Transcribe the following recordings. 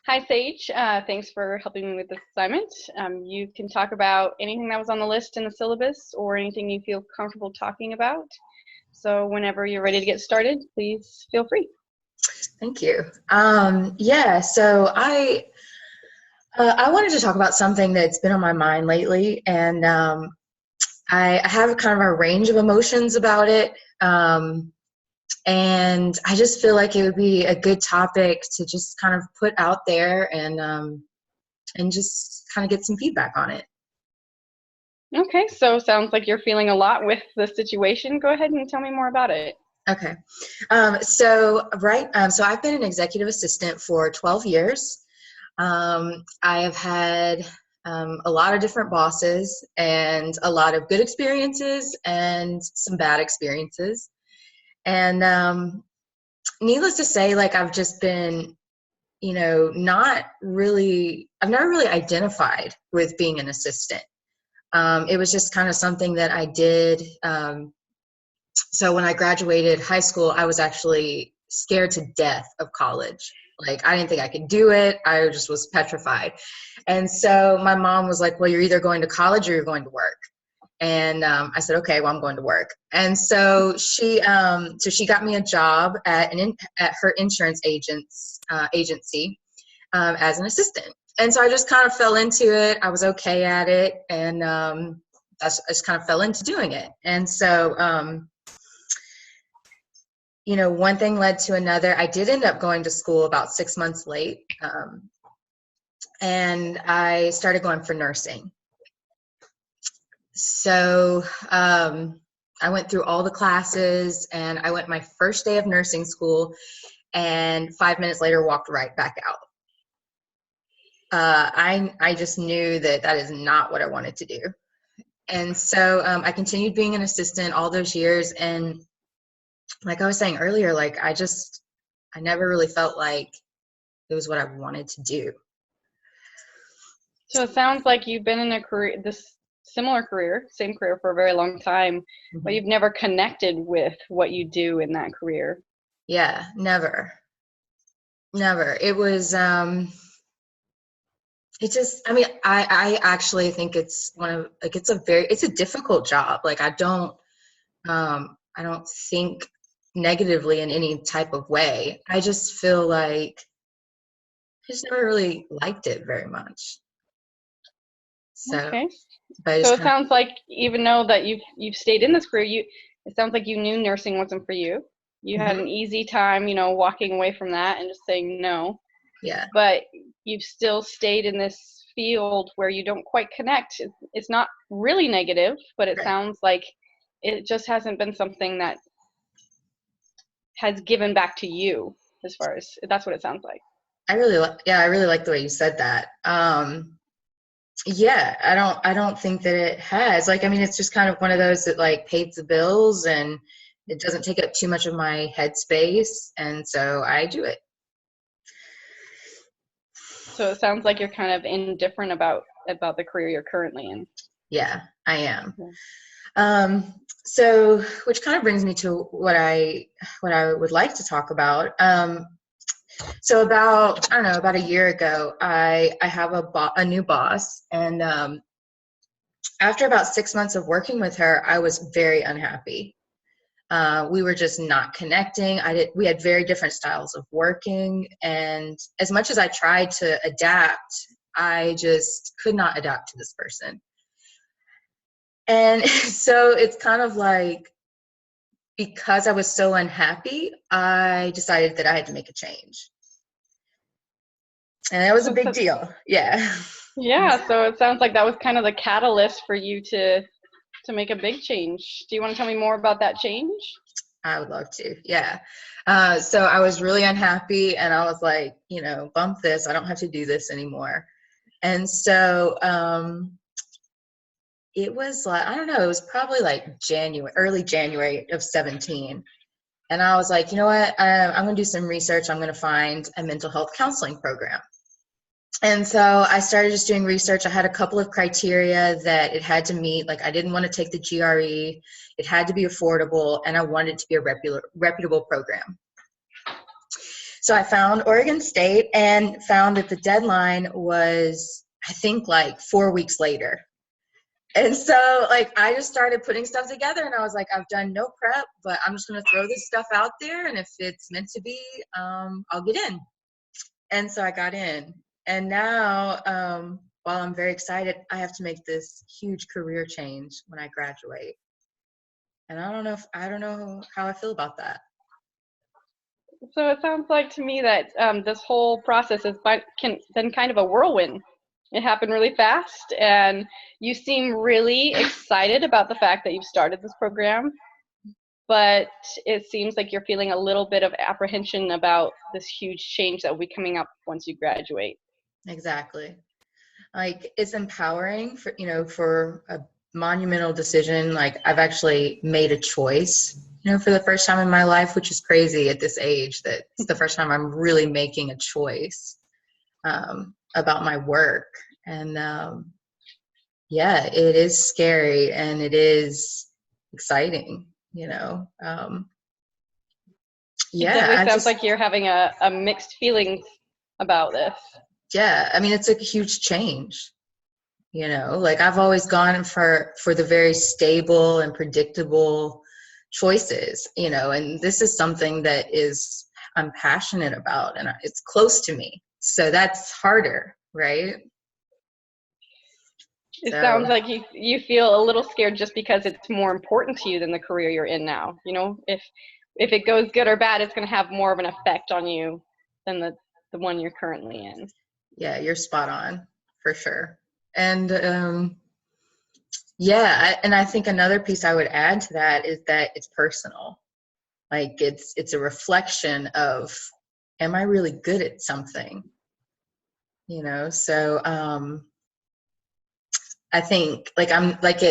Hi, Sage. Thanks for helping me with this assignment. You can talk about anything that was on the list in the syllabus or anything you feel comfortable talking about. So whenever you're ready to get started, please feel free. Thank you. So I wanted to talk about something that's been on my mind lately, and I have kind of a range of emotions about it. And I just feel like it would be a good topic to just kind of put out there and just kind of get some feedback on it. Okay, so sounds like you're feeling a lot with the situation. Go ahead and tell me more about it. Okay. So I've been an executive assistant for 12 years. I have had a lot of different bosses and a lot of good experiences and some bad experiences. And needless to say, like I've just been, I've never really identified with being an assistant. It was just kind of something that I did. So when I graduated high school, I was actually scared to death of college. Like, I didn't think I could do it. I just was petrified. And so my mom was like, well, you're either going to college or you're going to work. And I said, okay, well, I'm going to work. And so she got me a job at her insurance agency as an assistant. And so I just kind of fell into it. I was okay at it, and I just kind of fell into doing it. And so one thing led to another. I did end up going to school about 6 months late, and I started going for nursing. So I went through all the classes, and I went my first day of nursing school, and 5 minutes later walked right back out. I just knew that is not what I wanted to do. And so I continued being an assistant all those years, and like I was saying earlier, like I never really felt like it was what I wanted to do. So it sounds like you've been in a career, this similar career, same career for a very long time, but you've never connected with what you do in that career. Yeah, never. It was, I actually think it's it's a difficult job. Like I don't think negatively in any type of way. I just feel like I just never really liked it very much. So, okay. but So it sounds like even though that you've stayed in this career, it sounds like you knew nursing wasn't for you. You had an easy time, walking away from that and just saying no. Yeah. But you've still stayed in this field where you don't quite connect. It's not really negative, but it sounds like it just hasn't been something that has given back to you, as far as that's what it sounds like. I really like the way you said that. Yeah, I don't think that it has. Like, I mean, it's just kind of one of those that like pays the bills and it doesn't take up too much of my headspace, and so I do it. So it sounds like you're kind of indifferent about the career you're currently in. Yeah, I am. So, which kind of brings me to what I would like to talk about. So about a year ago, I have a new boss, and after about 6 months of working with her, I was very unhappy. We were just not connecting. We had very different styles of working, and as much as I tried to adapt, I just could not adapt to this person. And so it's kind of like, because I was so unhappy, I decided that I had to make a change. And that was a big deal. Yeah. Yeah, so it sounds like that was kind of the catalyst for you to make a big change. Do you want to tell me more about that change? I would love to. Yeah. So I was really unhappy, and I was like, bump this. I don't have to do this anymore. And so it was like, I don't know, it was probably like early January of 2017. And I was like, you know what? I'm going to do some research. I'm going to find a mental health counseling program. And so I started just doing research. I had a couple of criteria that it had to meet. Like, I didn't want to take the GRE. It had to be affordable, and I wanted it to be a reputable program. So I found Oregon State and found that the deadline was, I think, like 4 weeks later. And so, like, I just started putting stuff together, and I was like, I've done no prep, but I'm just going to throw this stuff out there, and if it's meant to be, I'll get in. And so I got in. And now, while I'm very excited, I have to make this huge career change when I graduate. And I don't know how I feel about that. So it sounds like to me that this whole process has been kind of a whirlwind. It happened really fast, and you seem really excited about the fact that you've started this program, but it seems like you're feeling a little bit of apprehension about this huge change that will be coming up once you graduate. Exactly. Like, it's empowering for a monumental decision. Like, I've actually made a choice, for the first time in my life, which is crazy at this age, that it's the first time I'm really making a choice about my work. And yeah, it is scary and it is exciting, It yeah, definitely sounds like you're having a mixed feelings about this. yeah, I mean, it's a huge change. Like, I've always gone for the very stable and predictable choices, and this is something that I'm passionate about, and it's close to me. So that's harder, right? It sounds like you feel a little scared just because it's more important to you than the career you're in now. If it goes good or bad, it's going to have more of an effect on you than the one you're currently in. Yeah, you're spot on, for sure. And yeah, and I think another piece I would add to that is that it's personal. Like, it's a reflection of, am I really good at something? So I think, like, I'm like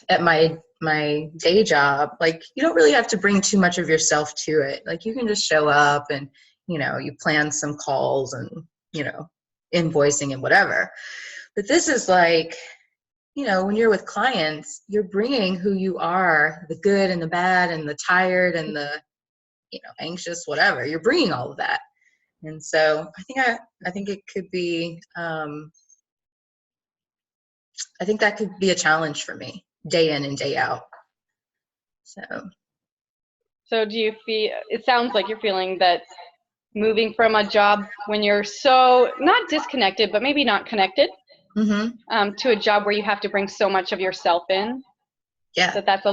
at my day job, like, you don't really have to bring too much of yourself to it. Like, you can just show up and you plan some calls and invoicing and whatever. But this is like, when you're with clients, you're bringing who you are, the good and the bad and the tired and the anxious, whatever. You're bringing all of that. And so I think it could be I think that could be a challenge for me, day in and day out. So do you feel, it sounds like you're feeling that moving from a job when you're so not disconnected, but maybe not connected, to a job where you have to bring so much of yourself in, that's a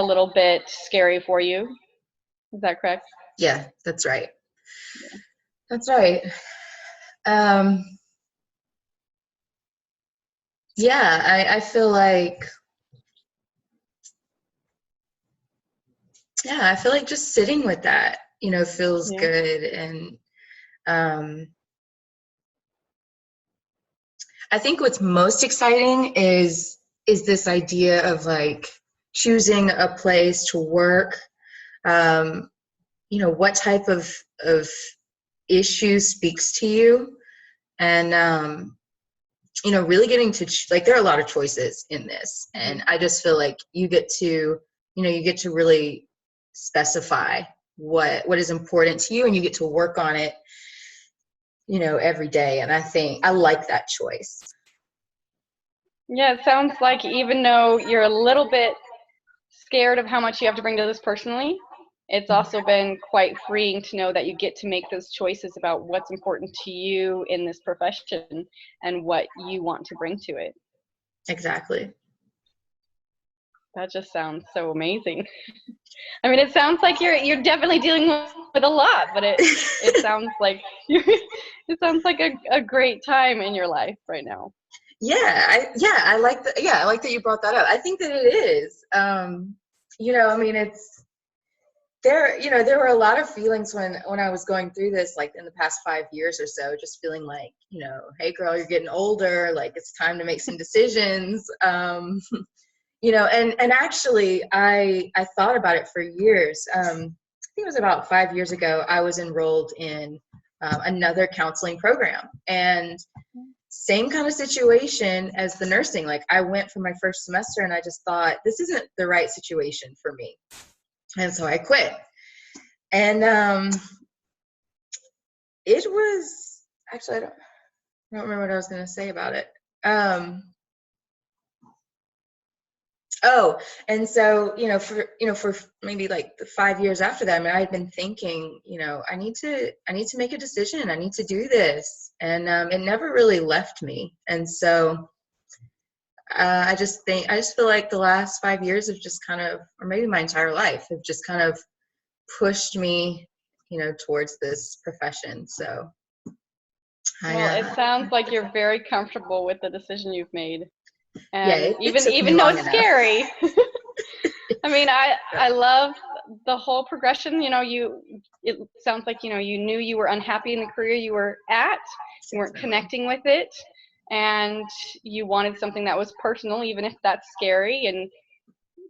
little bit scary for you. Is that correct? Yeah, that's right. Yeah. That's right. Yeah, I feel like, just sitting with that, feels good. And I think what's most exciting is this idea of, like, choosing a place to work, what type of issue speaks to you, and really getting to, like, there are a lot of choices in this, and I just feel like you get to really specify what is important to you, and you get to work on it every day. And I think I like that choice. Yeah, it sounds like even though you're a little bit scared of how much you have to bring to this personally, it's also been quite freeing to know that you get to make those choices about what's important to you in this profession and what you want to bring to it. Exactly. That just sounds so amazing. I mean, it sounds like you're definitely dealing with a lot, but it sounds like a great time in your life right now. I like that you brought that up. I think that it is. I mean, it's there. There were a lot of feelings when I was going through this, like, in the past 5 years or so, just feeling like, hey girl, you're getting older. Like, it's time to make some decisions. And actually, I thought about it for years. I think it was about 5 years ago. I was enrolled in another counseling program, and same kind of situation as the nursing. Like, I went for my first semester and I just thought, this isn't the right situation for me. And so I quit. And It was actually, I don't remember what I was going to say about it. Oh, and so, for maybe like the 5 years after that, I mean, I had been thinking, I need to make a decision. I need to do this. And it never really left me. And so I just feel like the last 5 years have just kind of, or maybe my entire life, have just kind of pushed me, towards this profession. So Well, it sounds like you're very comfortable with the decision you've made. yeah, And it took me even though long it's enough. scary. I mean, I love the whole progression. It sounds like, you knew you were unhappy in the career you were at, you weren't connecting with it, and you wanted something that was personal, even if that's scary. And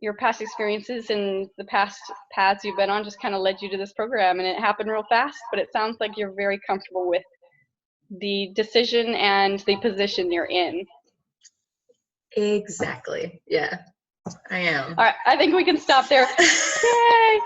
your past experiences and the past paths you've been on just kind of led you to this program, and it happened real fast, but it sounds like you're very comfortable with the decision and the position you're in. Exactly. Yeah, I am. All right, I think we can stop there. Yay!